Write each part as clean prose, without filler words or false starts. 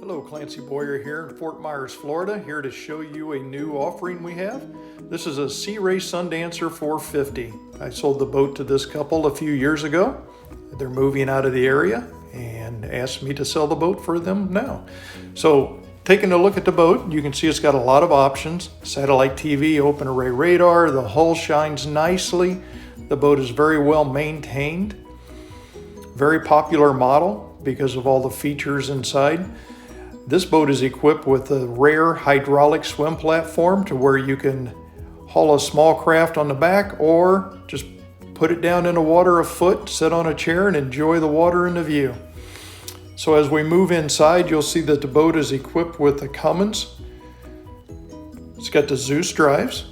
Hello, Clancy Boyer here in Fort Myers, Florida, here to show you a new offering we have. This is a Sea Ray Sundancer 450. I sold the boat to this couple a few years ago. They're moving out of the area and asked me to sell the boat for them now. So taking a look at the boat, you can see it's got a lot of options. Satellite TV, open array radar, the hull shines nicely. The boat is very well maintained. Very popular model because of all the features inside. This boat is equipped with a rare hydraulic swim platform to where you can haul a small craft on the back or just put it down in the water a foot, sit on a chair and enjoy the water and the view. So as we move inside, you'll see that the boat is equipped with the Cummins. It's got the Zeus drives,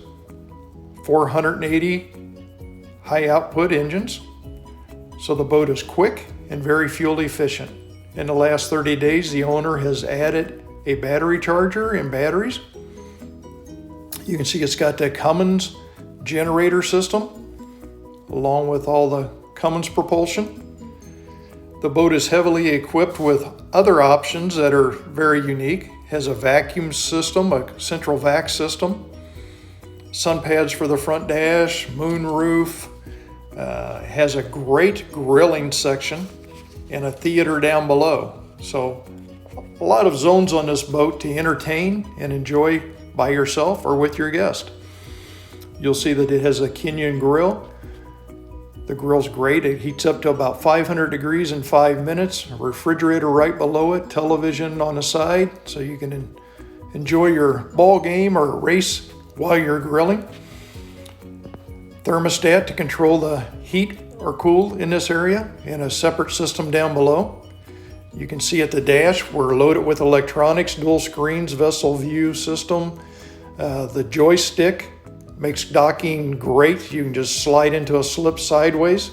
480 high output engines. So the boat is quick and very fuel efficient. In the last 30 days, the owner has added a battery charger and batteries. You can see it's got that Cummins generator system, along with all the Cummins propulsion. The boat is heavily equipped with other options that are very unique. It has a vacuum system, a central vac system, sun pads for the front dash, moon roof, has a great grilling section, and a theater down below. So a lot of zones on this boat to entertain and enjoy by yourself or with your guest. You'll see that it has a Kenyan grill. The grill's great. It heats up to about 500 degrees in 5 minutes. A refrigerator right below it, television on the side, so you can enjoy your ball game or race while you're grilling. Thermostat to control the heat or cool in this area, and a separate system down below. You can see at the dash, we're loaded with electronics, dual screens, vessel view system. The joystick makes docking great. You can just slide into a slip sideways,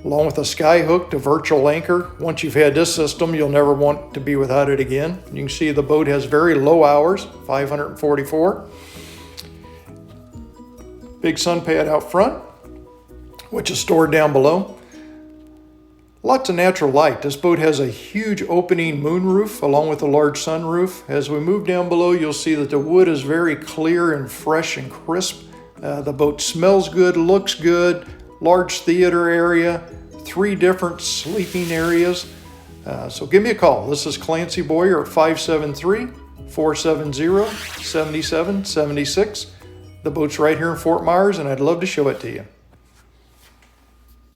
along with a sky hook to virtual anchor. Once you've had this system, you'll never want to be without it again. You can see the boat has very low hours, 544. Big sun pad out front, which is stored down below. Lots of natural light. This boat has a huge opening moon roof along with a large sunroof. As we move down below, you'll see that the wood is very clear and fresh and crisp. The boat smells good, looks good. Large theater area, 3 different sleeping areas. So give me a call. This is Clancy Boyer at 573-470-7776. The boat's right here in Fort Myers, and I'd love to show it to you.